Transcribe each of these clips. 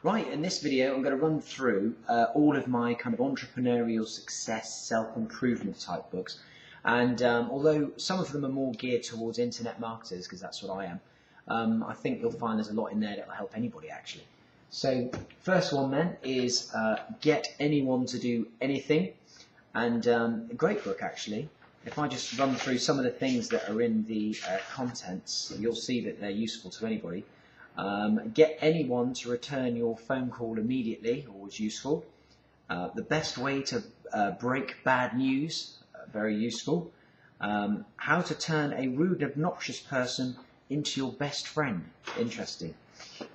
Right, in this video I'm going to run through all of my kind of entrepreneurial success, self-improvement type books. And although some of them are more geared towards internet marketers, because that's what I am, I think you'll find there's a lot in there that will help anybody actually. So first one then is Get Anyone to Do Anything, and a great book actually. If I just run through some of the things that are in the contents, you'll see that they're useful to anybody. Get anyone to return your phone call immediately, always useful. The best way to break bad news, very useful. How to turn a rude, obnoxious person into your best friend, interesting.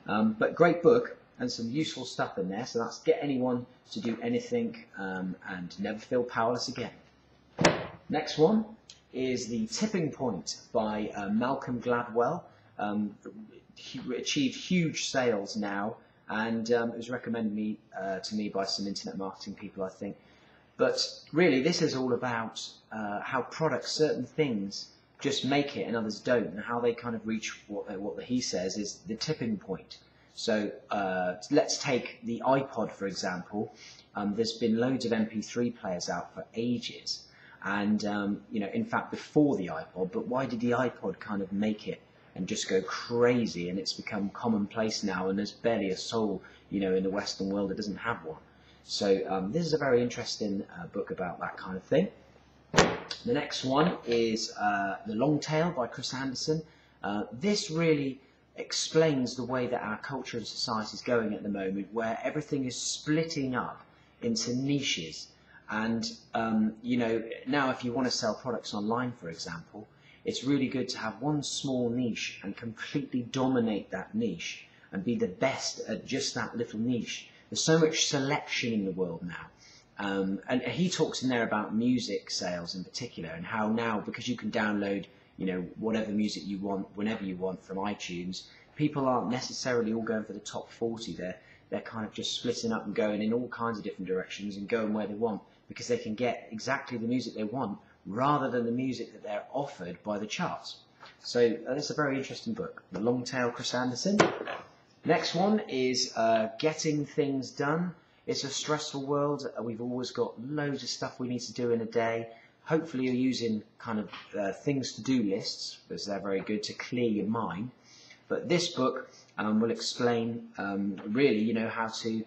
But great book and some useful stuff in there. So that's Get Anyone to Do Anything and Never Feel Powerless Again. Next one is The Tipping Point by Malcolm Gladwell. He achieved huge sales now, and it was recommended to me by some internet marketing people, I think. But really, this is all about how products, certain things, just make it and others don't, and how they kind of reach what he says is the tipping point. So let's take the iPod, for example. There's been loads of MP3 players out for ages, and you know, in fact, before the iPod. But why did the iPod kind of make it and just go crazy, and it's become commonplace now, and there's barely a soul, you know, in the Western world that doesn't have one. So this is a very interesting book about that kind of thing. The next one is The Long Tail by Chris Anderson. This really explains the way that our culture and society is going at the moment, where everything is splitting up into niches. And you know, now if you want to sell products online, for example, it's really good to have one small niche and completely dominate that niche and be the best at just that little niche. There's so much selection in the world now. And he talks in there about music sales in particular, and how now, because you can download, you know, whatever music you want, whenever you want from iTunes, people aren't necessarily all going for the top 40. They're kind of just splitting up and going in all kinds of different directions and going where they want, because they can get exactly the music they want rather than the music that they're offered by the charts. So that's a very interesting book, The Long Tail, Chris Anderson. Next one is Getting Things Done. It's a stressful world. We've always got loads of stuff we need to do in a day. Hopefully you're using kind of things to do lists, because they're very good to clear your mind. But this book will explain really, you know, how to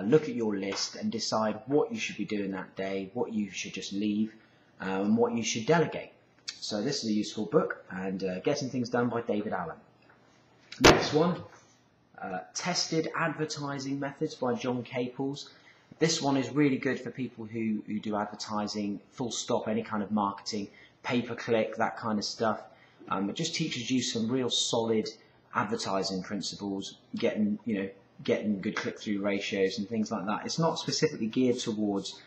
look at your list and decide what you should be doing that day, what you should just leave, and what you should delegate. So this is a useful book, and Getting Things Done by David Allen. Next one, Tested Advertising Methods by John Caples. This one is really good for people who do advertising, full stop, any kind of marketing, pay-per-click, that kind of stuff. It just teaches you some real solid advertising principles, getting good click-through ratios and things like that. It's not specifically geared towards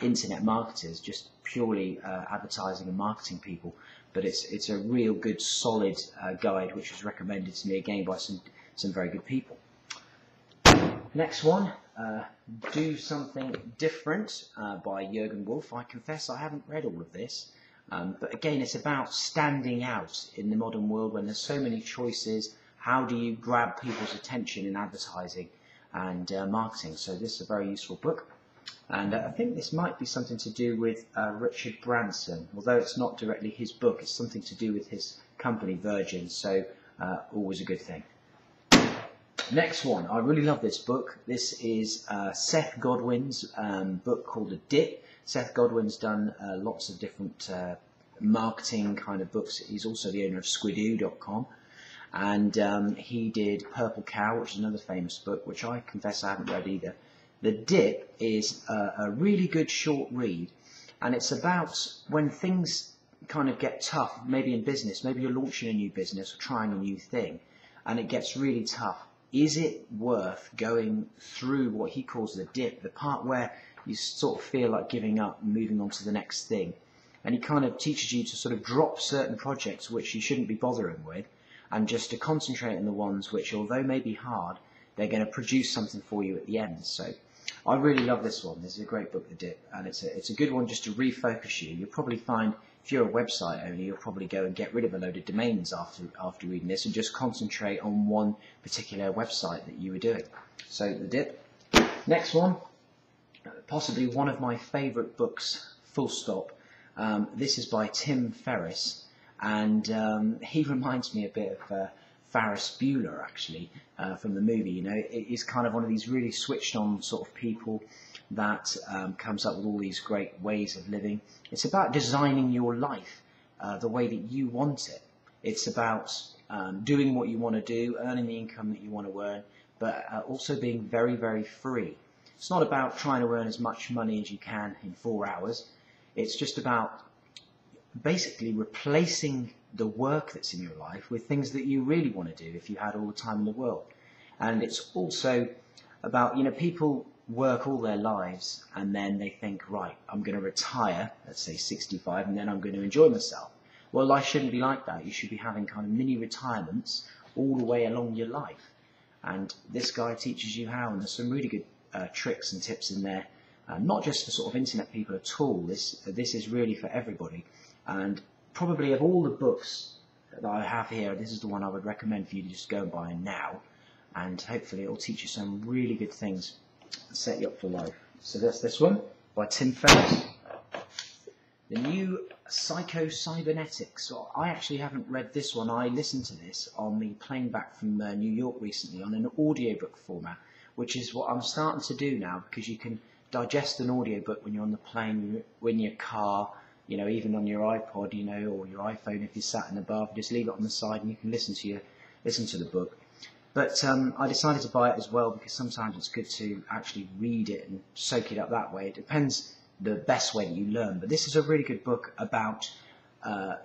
internet marketers, just purely advertising and marketing people, but it's a real good solid guide, which was recommended to me again by some very good people. Next one, Do Something Different by Jürgen Wolf. I confess I haven't read all of this, but again, it's about standing out in the modern world when there's so many choices. How do you grab people's attention in advertising and marketing? So this is a very useful book. And I think this might be something to do with Richard Branson, although it's not directly his book, it's something to do with his company Virgin, so always a good thing. Next one, I really love this book. This is Seth Godin's book called The Dip. Seth Godin's done lots of different marketing kind of books. He's also the owner of Squidoo.com. And he did Purple Cow, which is another famous book, which I confess I haven't read either. The Dip is a really good short read, and it's about when things kind of get tough, maybe in business, maybe you're launching a new business or trying a new thing, and it gets really tough. Is it worth going through what he calls the dip, the part where you sort of feel like giving up and moving on to the next thing? And he kind of teaches you to sort of drop certain projects which you shouldn't be bothering with, and just to concentrate on the ones which, although may be hard, they're going to produce something for you at the end. So I really love this one. This is a great book, The Dip, and it's a good one just to refocus you. You'll probably find if you're a website owner, you'll probably go and get rid of a load of domains after reading this and just concentrate on one particular website that you were doing. So the dip. Next one, possibly one of my favourite books, full stop. This is by Tim Ferriss, and he reminds me a bit of Ferris Bueller, actually, from the movie. You know, he's kind of one of these really switched on sort of people that comes up with all these great ways of living. It's about designing your life the way that you want it. It's about doing what you want to do, earning the income that you want to earn, but also being very, very free. It's not about trying to earn as much money as you can in 4 hours. It's just about basically replacing the work that's in your life with things that you really want to do if you had all the time in the world. And it's also about, you know, people work all their lives and then they think, right, I'm going to retire, let's say 65, and then I'm going to enjoy myself. Well, life shouldn't be like that. You should be having kind of mini retirements all the way along your life. And this guy teaches you how, and there's some really good tricks and tips in there, not just for sort of internet people at all. This is really for everybody. And probably of all the books that I have here, this is the one I would recommend for you to just go and buy now, and hopefully it will teach you some really good things and set you up for life. So that's this one by Tim Ferriss, The New Psycho-Cybernetics. So I actually haven't read this one. I listened to this on the plane back from New York recently on an audiobook format, which is what I'm starting to do now, because you can digest an audiobook when you're on the plane, in your car, you know, even on your iPod, you know, or your iPhone if you're sat in the bath, just leave it on the side and you can listen to the book. But I decided to buy it as well because sometimes it's good to actually read it and soak it up that way. It depends the best way that you learn. But this is a really good book about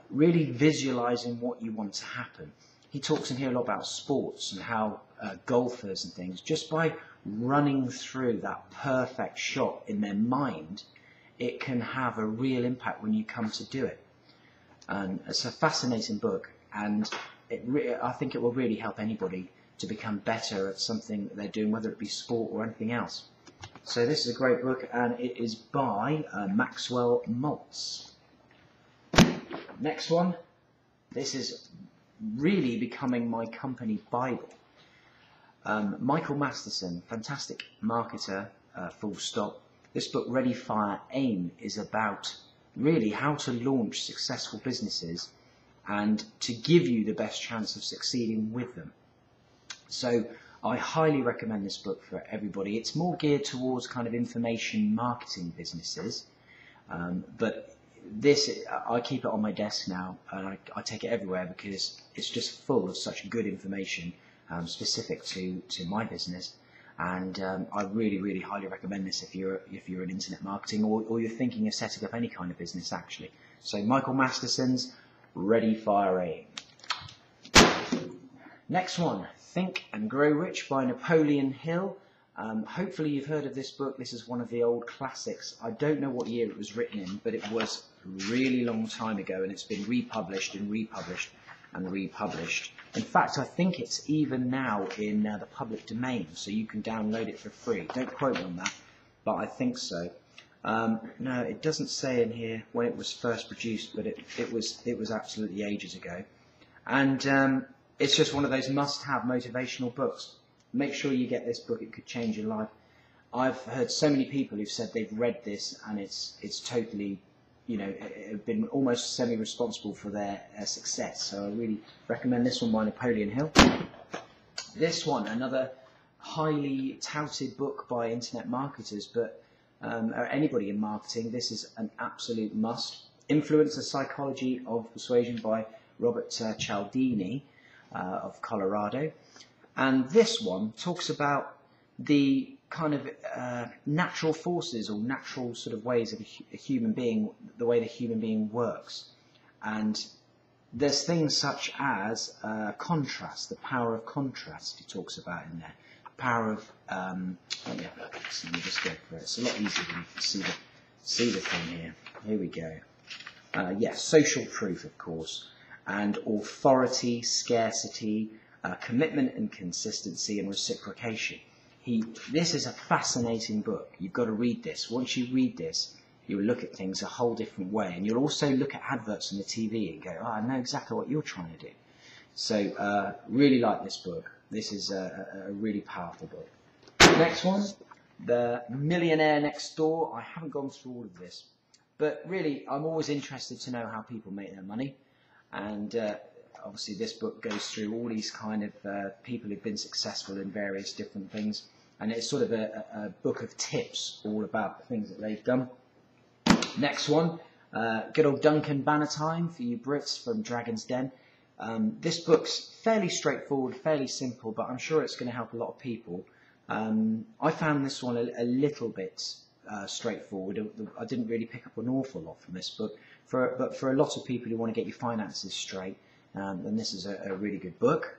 really visualizing what you want to happen. He talks in here a lot about sports and how golfers and things, just by running through that perfect shot in their mind, it can have a real impact when you come to do it. And it's a fascinating book, and I think it will really help anybody to become better at something that they're doing, whether it be sport or anything else. So this is a great book, and it is by Maxwell Maltz. Next one, this is really becoming my company Bible. Michael Masterson, fantastic marketer, full stop. This book, Ready, Fire, Aim, is about really how to launch successful businesses and to give you the best chance of succeeding with them. So I highly recommend this book for everybody. It's more geared towards kind of information marketing businesses, but this, I keep it on my desk now, and I take it everywhere because it's just full of such good information specific to my business. And I really, really highly recommend this if you're in internet marketing or you're thinking of setting up any kind of business, actually. So Michael Masterson's Ready, Fire, Aim. Next one, Think and Grow Rich by Napoleon Hill. Hopefully you've heard of this book. This is one of the old classics. I don't know what year it was written in, but it was a really long time ago, and it's been republished and republished and republished. In fact, I think it's even now in the public domain, so you can download it for free. Don't quote me on that, but I think so. No, it doesn't say in here when it was first produced, but it was absolutely ages ago. And it's just one of those must-have motivational books. Make sure you get this book. It could change your life. I've heard so many people who've said they've read this and it's totally, you know, been almost semi-responsible for their success. So I really recommend this one by Napoleon Hill. This one, another highly touted book by internet marketers, but or anybody in marketing. This is an absolute must. Influencer Psychology of Persuasion by Robert Cialdini of Colorado. And this one talks about the kind of natural forces or natural sort of ways of a human being, the way the human being works. And there's things such as contrast, the power of contrast he talks about in there. Power of, let me just go for it. It's a lot easier when you can see the thing here. Here we go. Yes, social proof, of course, and authority, scarcity, commitment and consistency, and reciprocation. This is a fascinating book. You've got to read this. Once you read this, you'll look at things a whole different way, and you'll also look at adverts on the TV and go, oh, I know exactly what you're trying to do. So really like this book. This is a really powerful book. Next one, The Millionaire Next Door. I haven't gone through all of this, but really I'm always interested to know how people make their money, and obviously this book goes through all these kind of people who've been successful in various different things, and it's sort of a book of tips all about the things that they've done. Next one, good old Duncan Bannatyne for you Brits from Dragon's Den. This book's fairly straightforward, fairly simple, but I'm sure it's going to help a lot of people. I found this one a little bit straightforward. I didn't really pick up an awful lot from this book, but for a lot of people who want to get your finances straight, then this is a really good book.